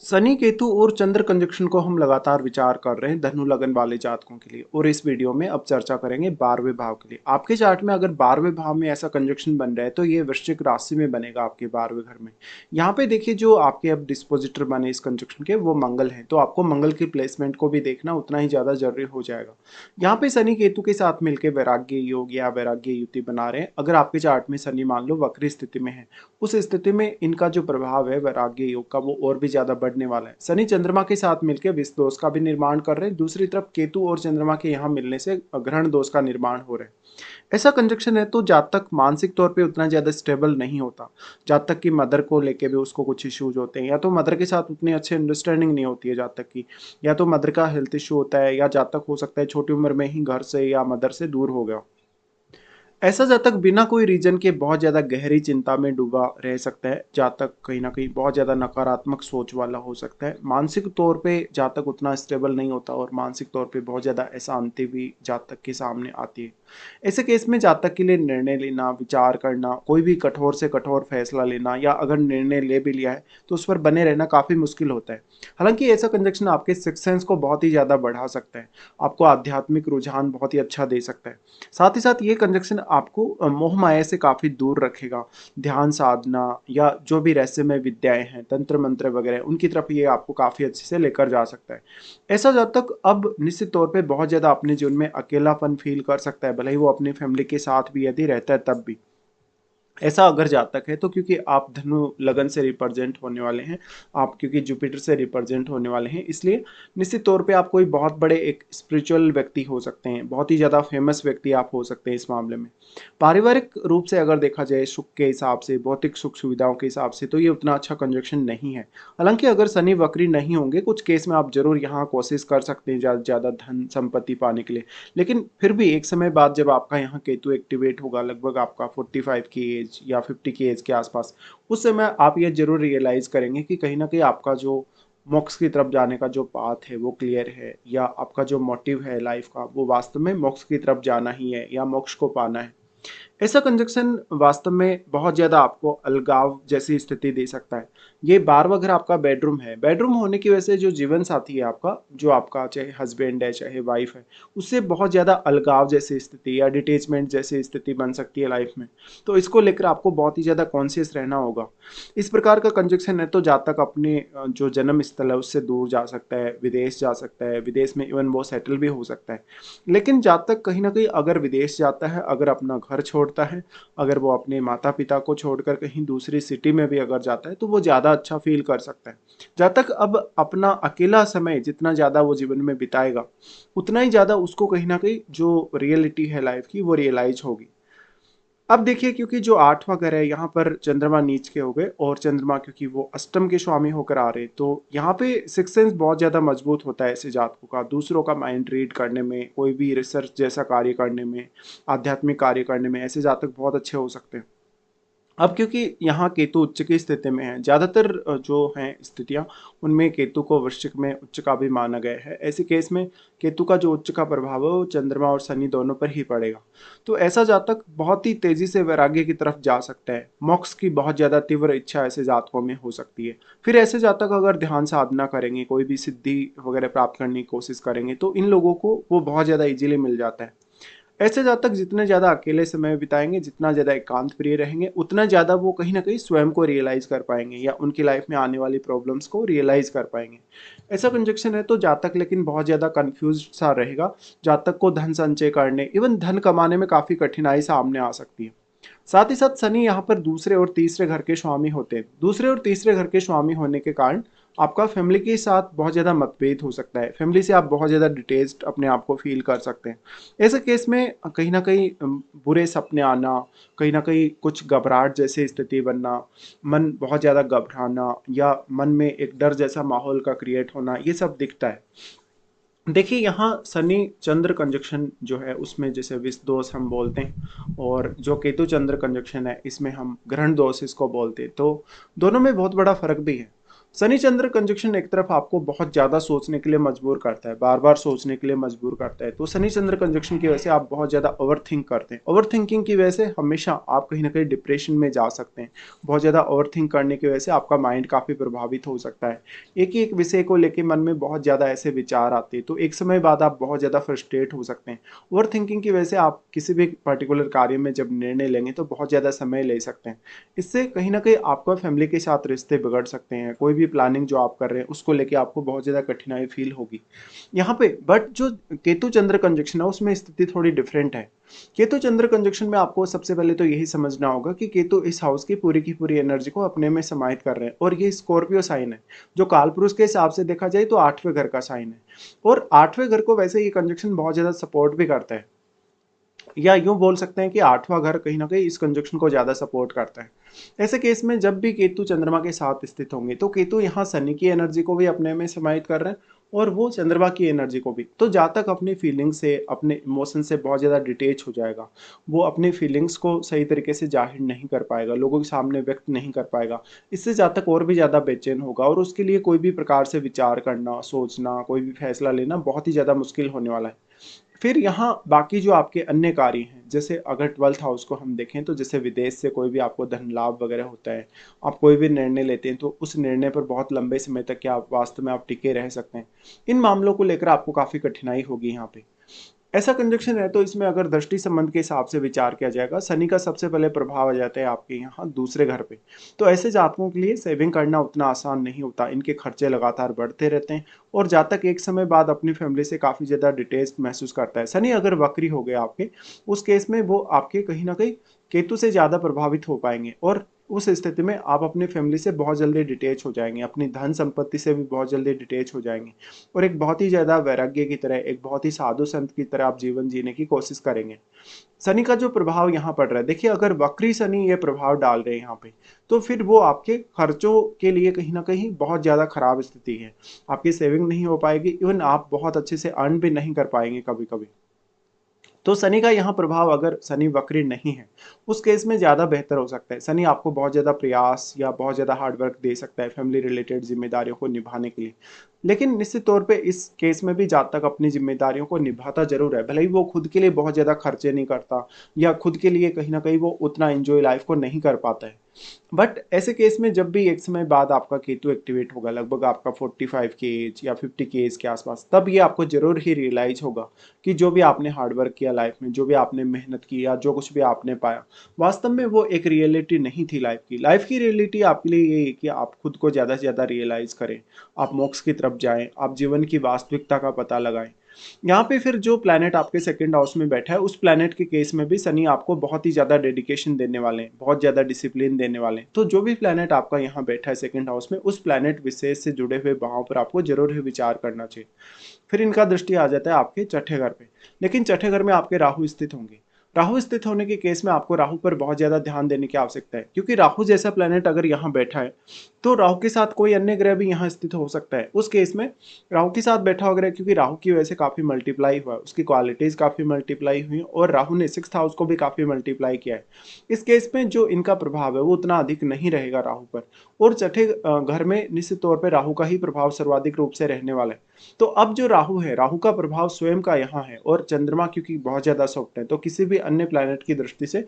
शनि केतु और चंद्र कंजक्शन को हम लगातार विचार कर रहे हैं धनु लगन वाले जातकों के लिए। और इस वीडियो में अब चर्चा करेंगे 12वें भाव के लिए। आपके चार्ट में अगर 12वें भाव में ऐसा कंजक्शन बन रहा है तो ये वृश्चिक राशि में बनेगा आपके 12वें घर में। यहाँ पे देखिए जो आपके अब डिस्पोजिटर बने इस कंजक्शन के वो मंगल है, तो आपको मंगल की प्लेसमेंट को भी देखना उतना ही ज्यादा जरूरी हो जाएगा। यहाँ पे शनि केतु के साथ मिलकर वैराग्य योग या वैराग्य युति बना रहे हैं। अगर आपके चार्ट में शनि मान लो वक्री स्थिति में है, उस स्थिति में इनका जो प्रभाव है वैराग्य योग का वो और भी ज्यादा बढ़ने वाला है। शनि चंद्रमा के साथ मिलकर विष दोष का भी निर्माण कर रहे हैं, दूसरी तरफ केतु और चंद्रमा के यहाँ मिलने से ग्रहण दोष का निर्माण हो रहा है। ऐसा कंजक्शन है तो जातक मानसिक तौर पे उतना ज्यादा स्टेबल नहीं होता। जातक की मदर को लेके भी उसको कुछ इश्यूज होते हैं, या तो मदर के साथ उतनी अच्छी अंडरस्टैंडिंग नहीं होती है जातक की, या तो मदर का हेल्थ इश्यू होता है, या जातक हो सकता है छोटी उम्र में ही घर से या मदर से दूर हो गया। ऐसा जातक बिना कोई रीजन के बहुत ज्यादा गहरी चिंता में डूबा रह सकता है। जातक कहीं ना कहीं बहुत ज्यादा नकारात्मक सोच वाला हो सकता है। मानसिक तौर पे जातक उतना स्टेबल नहीं होता और मानसिक तौर पे बहुत ज्यादा अशांति भी जातक के सामने आती है। ऐसे केस में जातक के लिए निर्णय लेना, विचार करना, कोई भी कठोर से कठोर फैसला लेना, या अगर निर्णय ले भी लिया है तो उस पर बने रहना काफी मुश्किल होता है। हालांकि ऐसा कंजक्शन आपके सिक्स सेंस को बहुत ही ज्यादा बढ़ा सकता है, आपको आध्यात्मिक रुझान बहुत ही अच्छा दे सकता है। साथ ही साथ ये कंजक्शन आपको मोह माया से काफी दूर रखेगा। ध्यान साधना या जो भी रहस्यमय विद्याएं हैं, तंत्र मंत्र वगैरह, उनकी तरफ ये आपको काफी अच्छे से लेकर जा सकता है। ऐसा जब तक अब निश्चित तौर पे बहुत ज्यादा अपने जीवन में अकेलापन फील कर सकता है, भले ही वो अपनी फैमिली के साथ भी यदि रहता है तब भी। ऐसा अगर जातक है तो क्योंकि आप धनु लगन से रिप्रेजेंट होने वाले हैं, आप क्योंकि जुपिटर से रिप्रेजेंट होने वाले हैं, इसलिए निश्चित तौर पे आप कोई बहुत बड़े एक स्पिरिचुअल व्यक्ति हो सकते हैं, बहुत ही ज़्यादा फेमस व्यक्ति आप हो सकते हैं इस मामले में। पारिवारिक रूप से अगर देखा जाए सुख के हिसाब से, भौतिक सुख सुविधाओं के हिसाब से, तो ये उतना अच्छा कंजक्शन नहीं है। हालांकि अगर शनि वक्री नहीं होंगे कुछ केस में आप जरूर यहाँ कोशिश कर सकते हैं ज़्यादा ज़्यादा धन संपत्ति पाने के लिए। लेकिन फिर भी एक समय बाद जब आपका यहाँ केतु एक्टिवेट होगा, लगभग आपका 45 की एज या 50 की एज के आसपास, उस समय आप ये जरूर रियलाइज करेंगे कि कहीं ना कहीं आपका जो मोक्ष की तरफ जाने का जो पाथ है वो क्लियर है, या आपका जो मोटिव है लाइफ का वो वास्तव में मोक्ष की तरफ जाना ही है या मोक्ष को पाना है। ऐसा कंजक्शन वास्तव में बहुत ज्यादा आपको अलगाव जैसी स्थिति दे सकता है। ये 12वां घर आपका बेडरूम है, बेडरूम होने की वजह से जो जीवन साथी है आपका, जो आपका चाहे हस्बैंड है चाहे वाइफ है, उससे बहुत ज्यादा अलगाव जैसी स्थिति या डिटेचमेंट जैसी स्थिति बन सकती है लाइफ में। तो इसको लेकर आपको बहुत ही ज्यादा कॉन्शियस रहना होगा। इस प्रकार का कंजक्शन है तो जातक अपने जो जन्म स्थल है उससे दूर जा सकता है, विदेश जा सकता है, विदेश में इवन वो सेटल भी हो सकता है। लेकिन जातक कहीं ना कहीं अगर विदेश जाता है, अगर अपना घर छोड़ता है, अगर वो अपने माता पिता को छोड़कर कहीं दूसरी सिटी में भी अगर जाता है तो वो ज़्यादा अच्छा फील कर सकता है। जातक अब अपना अकेला समय जितना ज़्यादा वो जीवन में बिताएगा उतना ही ज़्यादा उसको कहीं ना कहीं जो रियलिटी है लाइफ की वो रियलाइज होगी। अब देखिए क्योंकि जो 8वां घर है यहाँ पर चंद्रमा नीच के हो गए, और चंद्रमा क्योंकि वो अष्टम के स्वामी होकर आ रहे, तो यहाँ पे सिक्स सेंस बहुत ज्यादा मजबूत होता है ऐसे जातकों का, दूसरों का माइंड रीड करने में, कोई भी रिसर्च जैसा कार्य करने में, आध्यात्मिक कार्य करने में ऐसे जातक बहुत अच्छे हो सकते हैं। अब क्योंकि यहाँ केतु उच्च की स्थिति में है, ज्यादातर जो हैं स्थितियां उनमें केतु को वृश्चिक में उच्च का भी माना गया है। ऐसे केस में केतु का जो उच्च का प्रभाव है वो चंद्रमा और शनि दोनों पर ही पड़ेगा। तो ऐसा जातक बहुत ही तेजी से वैराग्य की तरफ जा सकता है, मोक्ष की बहुत ज्यादा तीव्र इच्छा ऐसे जातकों में हो सकती है। फिर ऐसे जातक अगर ध्यान साधना करेंगे, कोई भी सिद्धि वगैरह प्राप्त करने की कोशिश करेंगे, तो इन लोगों को वो बहुत ज्यादा इजीली मिल जाता है। ऐसे जातक जितने ज्यादा अकेले समय बिताएंगे, जितना ज्यादा एकांत प्रिय रहेंगे, उतना ज्यादा वो कहीं ना कहीं स्वयं को रियलाइज कर पाएंगे या उनकी लाइफ में आने वाली प्रॉब्लम्स को रियलाइज कर पाएंगे। ऐसा कंजक्शन है तो जातक लेकिन बहुत ज्यादा कंफ्यूज सा रहेगा। जातक को धन संचय करने, इवन धन कमाने में काफी कठिनाई सामने आ सकती है। साथ ही साथ शनि यहाँ पर दूसरे और तीसरे घर के स्वामी होते हैं। दूसरे और तीसरे घर के स्वामी होने के कारण आपका फैमिली के साथ बहुत ज़्यादा मतभेद हो सकता है, फैमिली से आप बहुत ज़्यादा डिटेच्ड अपने आप को फील कर सकते हैं। ऐसे केस में कहीं ना कहीं बुरे सपने आना, कहीं ना कहीं कुछ घबराहट जैसी स्थिति बनना, मन बहुत ज़्यादा घबराना, या मन में एक डर जैसा माहौल का क्रिएट होना, ये सब दिखता है। देखिए यहाँ शनि चंद्र कंजक्शन जो है उसमें जैसे विष दोष हम बोलते हैं, और जो केतु चंद्र कंजक्शन है इसमें हम ग्रहण दोष इसको बोलते हैं, तो दोनों में बहुत बड़ा फर्क भी है। शनि चंद्र कंजक्शन एक तरफ आपको बहुत ज़्यादा सोचने के लिए मजबूर करता है, बार-बार सोचने के लिए मजबूर करता है। तो शनि चंद्र कंजक्शन की वजह से आप बहुत ज़्यादा ओवरथिंक करते हैं। ओवरथिंकिंग की वजह से हमेशा आप कहीं न कहीं डिप्रेशन में जा सकते हैं। बहुत ज़्यादा ओवरथिंक करने की वजह से आपका माइंड काफ़ी प्रभावित हो सकता है। एक ही एक विषय को लेके मन में बहुत ज़्यादा ऐसे विचार आते हैं, तो एक समय बाद आप बहुत ज़्यादा फ्रस्ट्रेट हो सकते हैं। ओवरथिंकिंग की वजह से आप किसी भी पर्टिकुलर कार्य में जब निर्णय लेंगे तो बहुत ज़्यादा समय ले सकते हैं। इससे कहीं न कहीं आपका फैमिली के साथ रिश्ते बिगड़ सकते हैं। कोई भी प्लानिंग जो आप कर रहे हैं उसको लेके आपको बहुत ज़्यादा कठिनाई फ़ील होगी। यहाँ पे बट जो केतु चंद्र कंजक्शन है उसमें स्थिति थोड़ी डिफरेंट है। केतु चंद्र कंजक्शन में आपको सबसे पहले तो यही समझना होगा कि केतु इस हाउस की पूरी एनर्जी को अपने में समाहित कर रहे हैं और ये स्कॉर्पियो साइन है। जो कालपुरुष के हिसाब से देखा जाए तो 8वें घर का साइन है और 8वें घर को वैसे ये कंजक्शन बहुत ज़्यादा सपोर्ट भी करता है। या यूँ बोल सकते हैं कि 8वां घर कहीं न कहीं इस कंजक्शन को ज़्यादा सपोर्ट करता है। ऐसे केस में जब भी केतु चंद्रमा के साथ स्थित होंगे, तो केतु यहाँ शनि की एनर्जी को भी अपने में समाहित कर रहे हैं और वो चंद्रमा की एनर्जी को भी। तो जातक अपनी फीलिंग से, अपने इमोशन से बहुत ज़्यादा डिटैच हो जाएगा। वो अपनी फीलिंग्स को सही तरीके से ज़ाहिर नहीं कर पाएगा, लोगों के सामने व्यक्त नहीं कर पाएगा। इससे जातक और भी ज़्यादा बेचैन होगा और उसके लिए कोई भी प्रकार से विचार करना, सोचना, कोई भी फैसला लेना बहुत ही ज़्यादा मुश्किल होने वाला है। फिर यहाँ बाकी जो आपके अन्य कार्य हैं, जैसे अगर 12th हाउस को हम देखें तो जैसे विदेश से कोई भी आपको धन लाभ वगैरह होता है, आप कोई भी निर्णय लेते हैं तो उस निर्णय पर बहुत लंबे समय तक क्या आप वास्तव में आप टिके रह सकते हैं। इन मामलों को लेकर आपको काफ़ी कठिनाई होगी यहाँ पे। ऐसा कंजक्शन है तो इसमें अगर दृष्टि संबंध के हिसाब से विचार किया जाएगा, शनि का सबसे पहले प्रभाव आ जाता है आपके यहाँ दूसरे घर पे। तो ऐसे जातकों के लिए सेविंग करना उतना आसान नहीं होता, इनके खर्चे लगातार बढ़ते रहते हैं और जातक एक समय बाद अपनी फैमिली से काफ़ी ज़्यादा डिटैच महसूस करता है। शनि अगर वक्री हो गए आपके, उस केस में वो आपके कहीं न कहीं केतु से ज़्यादा प्रभावित हो पाएँगे और उस स्थिति में आप अपनी फैमिली से बहुत जल्दी डिटैच हो जाएँगे, अपनी धन संपत्ति से भी बहुत जल्दी डिटैच हो जाएँगे और एक बहुत ही ज़्यादा वैराग्य की तरह, एक बहुत ही साधु संत की तरह आप जीवन जीने की कोशिश करेंगे। शनि का जो प्रभाव यहाँ पड़ रहा है, देखिए अगर वक्री शनि ये प्रभाव डाल रहे हैं यहाँ पे, तो फिर वो आपके खर्चों के लिए कहीं न कहीं बहुत ज़्यादा खराब स्थिति है। आपकी सेविंग नहीं हो पाएगी, इवन आप बहुत अच्छे से अर्न भी नहीं कर पाएँगे कभी-कभी। तो शनि का यहाँ प्रभाव अगर शनि वक्री नहीं है, उस केस में ज़्यादा बेहतर हो सकता है। शनि आपको बहुत ज़्यादा प्रयास या बहुत ज़्यादा हार्ड वर्क दे सकता है फैमिली रिलेटेड ज़िम्मेदारियों को निभाने के लिए। लेकिन निश्चित तौर पे इस केस में भी जातक अपनी ज़िम्मेदारियों को निभाता ज़रूर है, भले ही वो खुद के लिए बहुत ज़्यादा खर्चे नहीं करता या खुद के लिए कहीं न कहीं वो उतना एन्जॉय लाइफ़ को नहीं कर पाता है। बट ऐसे केस में जब भी एक समय बाद आपका केतु एक्टिवेट होगा, लगभग आपका 45 की एज या 50 की एज के आसपास, तब ये आपको ज़रूर ही रियलाइज़ होगा कि जो भी आपने हार्ड वर्क किया लाइफ में, जो भी आपने मेहनत की या जो कुछ भी आपने पाया, वास्तव में वो एक रियलिटी नहीं थी लाइफ की। लाइफ की रियलिटी आपके लिए ये है कि आप खुद को ज़्यादा से ज़्यादा रियलाइज़ करें, आप मोक्ष की तरफ जाएँ, आप जीवन की वास्तविकता का पता लगाएँ। यहाँ पे फिर जो प्लैनेट आपके सेकंड हाउस में बैठा है, उस प्लैनेट के केस में भी शनि आपको बहुत ही ज़्यादा डेडिकेशन देने वाले हैं, बहुत ज़्यादा डिसिप्लिन देने वाले हैं। तो जो भी प्लैनेट आपका यहाँ बैठा है सेकंड हाउस में, उस प्लैनेट विशेष से जुड़े हुए भावों पर आपको ज़रूर ही विचार करना चाहिए। फिर इनका दृष्टि आ जाता है आपके छठे घर पे, लेकिन छठे घर में आपके राहु स्थित होंगे। राहु स्थित होने के केस में आपको राहु पर बहुत ज़्यादा ध्यान देने की आवश्यकता है, क्योंकि राहु जैसा प्लैनेट अगर यहाँ बैठा है, तो राहु के साथ कोई अन्य ग्रह भी यहाँ स्थित हो सकता है। उस केस में राहु के साथ बैठा हुआ ग्रह, क्योंकि राहु की वजह से काफ़ी मल्टीप्लाई हुआ है, उसकी क्वालिटीज़ काफ़ी मल्टीप्लाई हुई हैं और राहु ने 6th हाउस को भी काफ़ी मल्टीप्लाई किया है। इस केस में जो इनका प्रभाव है वो उतना अधिक नहीं रहेगा राहु पर और छठे घर में निश्चित तौर पे राहु का ही प्रभाव सर्वाधिक रूप से रहने वाला है। तो अब जो राहु है, राहु का प्रभाव स्वयं का यहाँ है और चंद्रमा क्योंकि बहुत ज़्यादा सॉफ्ट है, तो किसी भी अन्य प्लैनेट की दृष्टि से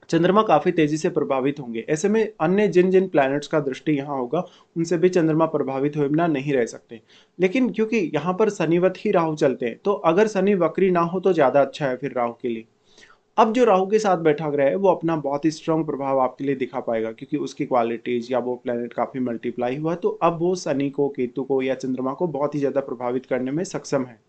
चंद्रमा काफ़ी तेज़ी से प्रभावित होंगे। ऐसे में अन्य जिन-जिन प्लैनेट्स का दृष्टि यहाँ होगा, उनसे भी चंद्रमा प्रभावित हुए बिना नहीं रह सकते। लेकिन क्योंकि यहाँ पर शनिवत ही राहु चलते हैं, तो अगर शनि वक्री ना हो तो ज़्यादा अच्छा है फिर राहु के लिए। अब जो राहु के साथ बैठा ग्रह है, वो अपना बहुत ही स्ट्रॉन्ग प्रभाव आपके लिए दिखा पाएगा, क्योंकि उसकी क्वालिटीज़ या वो प्लैनेट काफ़ी मल्टीप्लाई हुआ है, तो अब वो शनि को, केतु को या चंद्रमा को बहुत ही ज़्यादा प्रभावित करने में सक्षम है।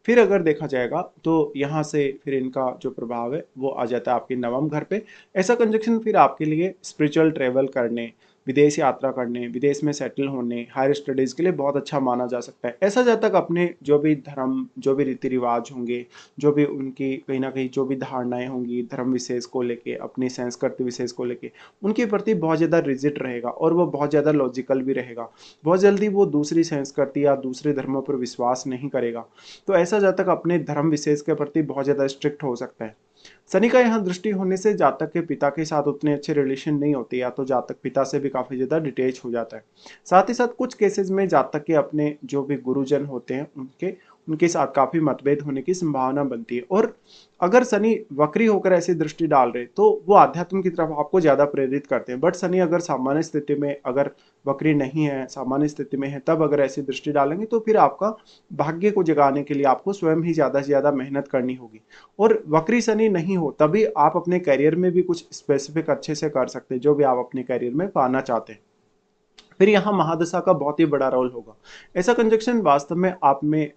फिर अगर देखा जाएगा तो यहाँ से फिर इनका जो प्रभाव है वो आ जाता है आपके नवम घर पे। ऐसा कंजक्शन फिर आपके लिए स्पिरिचुअल ट्रैवल करने, विदेश यात्रा करने, विदेश में सेटल होने, हायर स्टडीज़ के लिए बहुत अच्छा माना जा सकता है। ऐसा जातक अपने जो भी धर्म, जो भी रीति-रिवाज होंगे, जो भी उनकी कहीं न कहीं जो भी धारणाएँ होंगी धर्म विशेष को लेके, अपनी संस्कृति विशेष को लेके, उनके प्रति बहुत ज़्यादा रिजिड रहेगा और वो बहुत ज़्यादा लॉजिकल भी रहेगा। बहुत जल्दी वो दूसरी संस्कृति या दूसरे धर्मों पर विश्वास नहीं करेगा। तो ऐसा जातक अपने धर्म विशेष के प्रति बहुत ज़्यादा स्ट्रिक्ट हो सकता है। शनि का यहाँ दृष्टि होने से जातक के पिता के साथ उतने अच्छे रिलेशन नहीं होते, या तो जातक पिता से भी काफी ज्यादा डिटेच हो जाता है। साथ ही साथ कुछ केसेस में जातक के अपने जो भी गुरुजन होते हैं उनके उनके साथ काफी मतभेद होने की संभावना बनती है। और अगर शनि वक्री होकर ऐसी दृष्टि डाल रहे तो वो आध्यात्म की तरफ आपको ज्यादा प्रेरित करते हैं। बट शनि अगर सामान्य स्थिति में, अगर वक्री नहीं है, सामान्य स्थिति में है, तब अगर ऐसी दृष्टि डालेंगे तो फिर आपका भाग्य को जगाने के लिए आपको स्वयं ही ज्यादा से ज्यादा मेहनत करनी होगी। और वक्री शनि नहीं हो तभी आप अपने करियर में भी कुछ स्पेसिफिक अच्छे से कर सकते हैं जो भी आप अपने करियर में पाना चाहते हैं। फिर यहाँ महादशा का बहुत ही बड़ा रोल होगा। ऐसा कंजक्शन वास्तव में आप में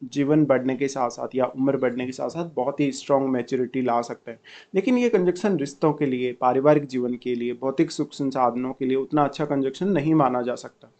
जीवन बढ़ने के साथ साथ या उम्र बढ़ने के साथ साथ बहुत ही स्ट्रॉन्ग मैच्योरिटी ला सकता है। लेकिन ये कंजक्शन रिश्तों के लिए, पारिवारिक जीवन के लिए, भौतिक सुख संसाधनों के लिए उतना अच्छा कंजक्शन नहीं माना जा सकता।